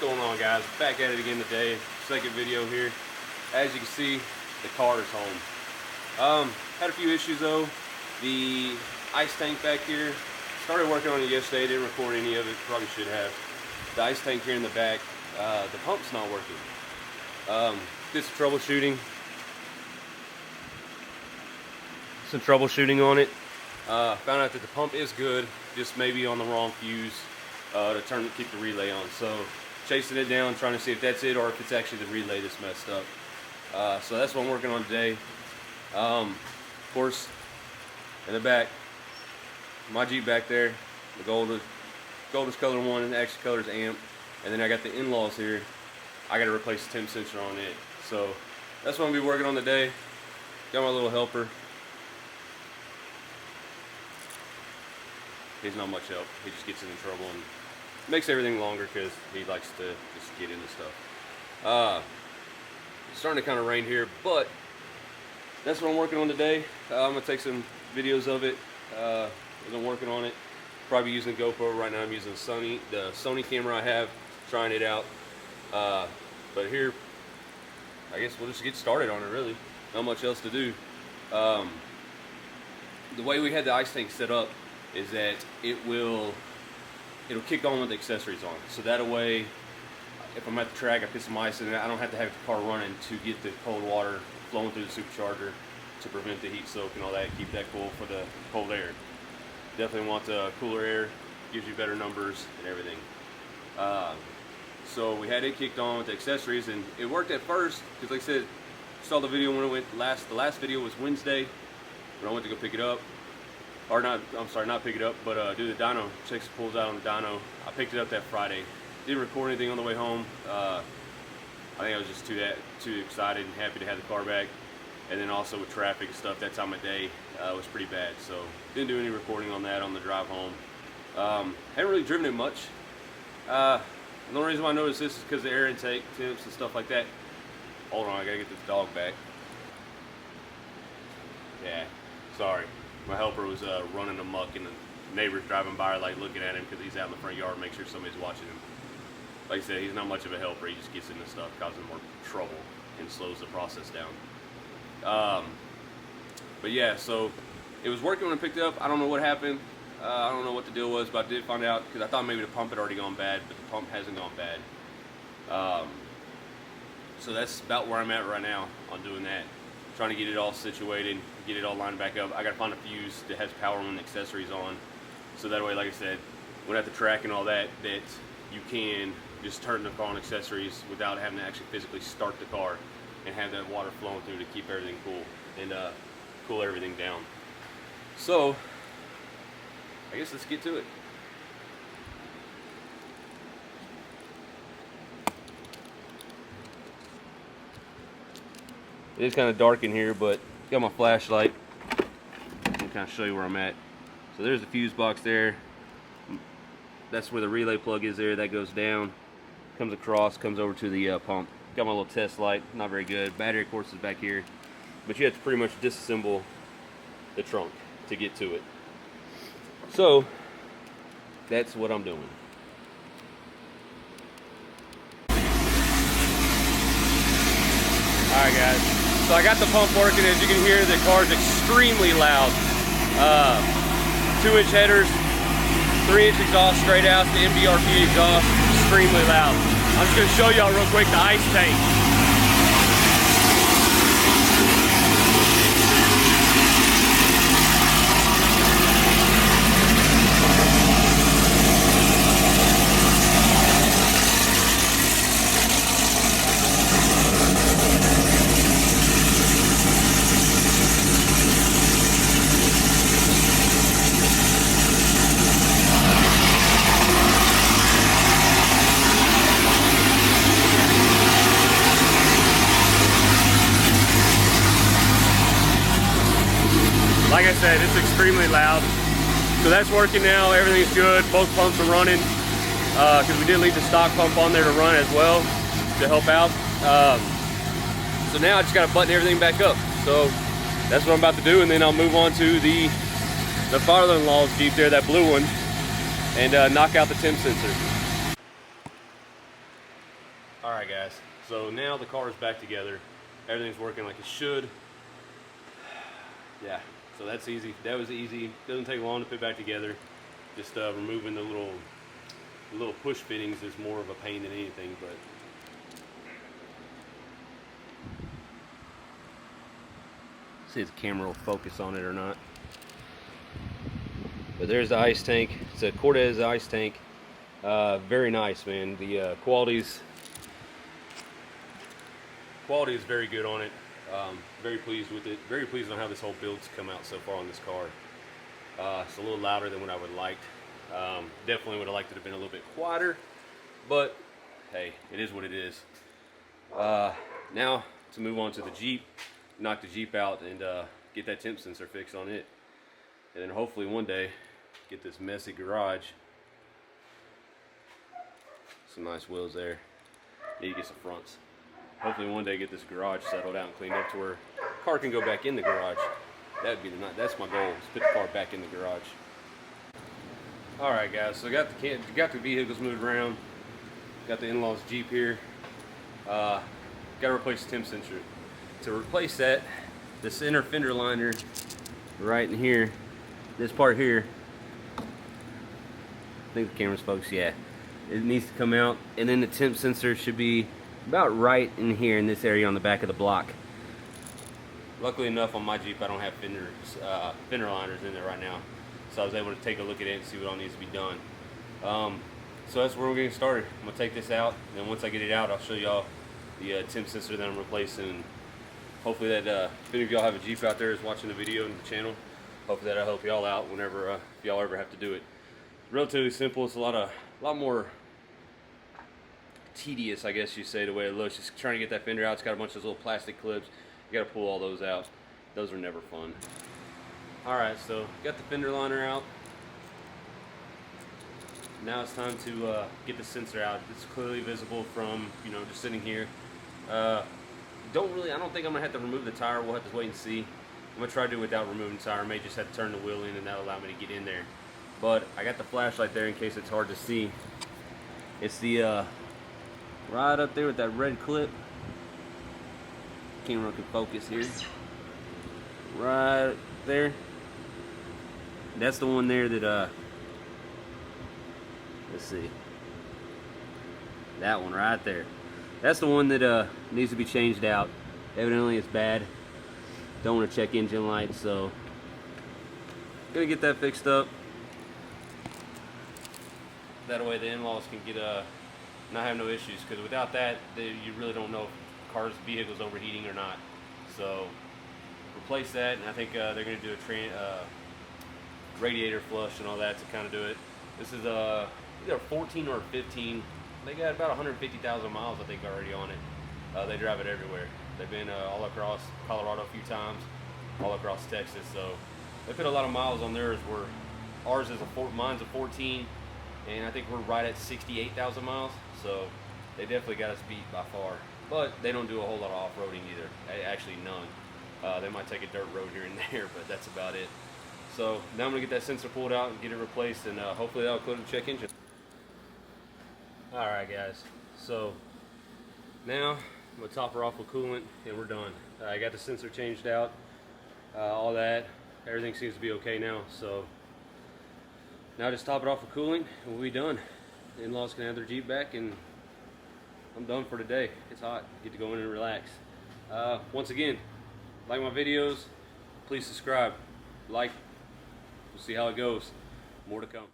going on, guys? Back at it again today. Second video here. As you can see, the car is home. Had a few issues though. The ice tank back here, started working on it yesterday, didn't record any of it, probably should have. The ice tank here in the back, the pump's not working. Did some troubleshooting. On it. Found out that the pump is good, just maybe on the wrong fuse to keep the relay on. So chasing it down, trying to see if that's it or if it's actually the relay that's messed up. So that's what I'm working on today. Of course, in the back, my Jeep back there, the goldest color one, and the extra color is amp. And then I got the in-laws here. I got to replace the temp sensor on it. So that's what I'm gonna be working on today. Got my little helper. He's not much help. He just gets in trouble and makes everything longer because he likes to just get into stuff. It's starting to kind of rain here, but that's what I'm working on today. I'm gonna take some videos of it as I'm working on it. Probably using GoPro right now. I'm using the Sony camera I have, trying it out. But here, I guess we'll just get started on it. Really, not much else to do. The way we had the ice tank set up is that it'll kick on with the accessories on. So that way, if I'm at the track, I put some ice in it, I don't have to have the car running to get the cold water flowing through the supercharger to prevent the heat soak and all that, keep that cool for the cold air. Definitely want the cooler air, gives you better numbers and everything. So we had it kicked on with the accessories, and it worked at first, because like I said, saw the video when it went the last video was Wednesday, when I went to go pick it up. Or not, I'm sorry, not pick it up, but do the dyno, check some pulls out on the dyno. I picked it up that Friday. Didn't record anything on the way home. I think I was just too excited and happy to have the car back. And then also with traffic and stuff, that time of day was pretty bad. So didn't do any recording on that on the drive home. Haven't really driven it much. The only reason why I noticed this is because of the air intake, temps and stuff like that. Hold on, I gotta get this dog back. Yeah, sorry. My helper was running amok, and the neighbors driving by are like looking at him because he's out in the front yard, make sure somebody's watching him. Like I said, he's not much of a helper. He just gets into stuff, causing more trouble, and slows the process down. But yeah, so it was working when I picked it up. I don't know what happened. I don't know what the deal was, but I did find out because I thought maybe the pump had already gone bad, but the pump hasn't gone bad. So that's about where I'm at right now on doing that. Trying to get it all situated, get it all lined back up. I gotta find a fuse that has power and accessories on, so that way, like I said, when at the track and all that, that you can just turn the car on accessories without having to actually physically start the car and have that water flowing through to keep everything cool and cool everything down. So I guess let's get to it. It is kind of dark in here, but got my flashlight. I'll kind of show you where I'm at. So there's the fuse box there. That's where the relay plug is there. That goes down, comes across, comes over to the pump. Got my little test light, not very good. Battery, of course, is back here. But you have to pretty much disassemble the trunk to get to it. So that's what I'm doing. Alright guys, so I got the pump working. As you can hear, the car's extremely loud. 2-inch headers, 3-inch exhaust straight out, the MDRP exhaust, extremely loud. I'm just going to show y'all real quick the ice tank. Like I said, it's extremely loud. So that's working now, everything's good. Both pumps are running because we did leave the stock pump on there to run as well to help out. So now I just got to button everything back up. So that's what I'm about to do, and then I'll move on to the father-in-law's Jeep there, that blue one, and knock out the temp sensor. Alright guys, so now the car is back together. Everything's working like it should. Yeah, so that's easy. That was easy. Doesn't take long to put back together. Just removing the little push fittings is more of a pain than anything, but see if the camera will focus on it or not. But there's the ice tank. It's a Cortez ice tank. Very nice, man. The quality is very good on it. Very pleased with it. Very pleased on how this whole build's come out so far on this car. It's a little louder than what I would have liked. Definitely would have liked it to have been a little bit quieter, but hey, it is what it is. Now to move on to the Jeep, knock the Jeep out and get that temp sensor fixed on it, and then hopefully one day get this messy garage. Some nice wheels there. Need to get some fronts. Hopefully one day get this garage settled out and cleaned up to where the car can go back in the garage. That'd be that's my goal, is put the car back in the garage. Alright guys, so got the vehicles moved around. Got the in-laws Jeep here. Got to replace the temp sensor. To replace that, this inner fender liner right in here, this part here, I think the camera's focused, yeah. It needs to come out, and then the temp sensor should be about right in here in this area on the back of the block. Luckily enough on my Jeep I don't have fender liners in there right now, so I was able to take a look at it and see what all needs to be done. So that's where we're getting started. I'm going to take this out, and then once I get it out I'll show y'all the temp sensor that I'm replacing. Hopefully that if any of y'all have a Jeep out there is watching the video and the channel, hopefully that'll help y'all out whenever if y'all ever have to do it. Relatively simple. It's a lot more tedious, I guess you say, the way it looks. Just trying to get that fender out. It's got a bunch of those little plastic clips. You got to pull all those out. Those are never fun. Alright, so got the fender liner out. Now it's time to get the sensor out. It's clearly visible from, you know, just sitting here. I don't think I'm gonna have to remove the tire. We'll have to wait and see. I'm gonna try to do it without removing the tire. I may just have to turn the wheel in and that'll allow me to get in there. But I got the flashlight there in case it's hard to see. It's the right up there with that red clip. Camera can focus here. Right there. That's the one there that let's see. That one right there. That's the one that needs to be changed out. Evidently it's bad. Don't want to check engine lights, so gonna get that fixed up. That way the in-laws can get not have no issues, because without that you really don't know if vehicle's overheating or not. So replace that, and I think they're going to do a radiator flush and all that to kind of do it. This is either 14 or 15. They got about 150,000 miles I think already on it. They drive it everywhere. They've been all across Colorado a few times, all across Texas. So they put a lot of miles on theirs. Where ours is mine's a 14, and I think we're right at 68,000 miles. So they definitely got us beat by far. But they don't do a whole lot of off-roading either. Actually, none. They might take a dirt road here and there, but that's about it. So now I'm gonna get that sensor pulled out and get it replaced, and hopefully that'll clear the check engine. All right, guys. So now I'm gonna top her off with coolant, and we're done. I got the sensor changed out, all that. Everything seems to be okay now. So now just top it off with coolant, and we'll be done. The in-laws can have their Jeep back, and I'm done for today. It's hot. Get to go in and relax. Once again, like my videos, please subscribe, like. We'll see how it goes. More to come.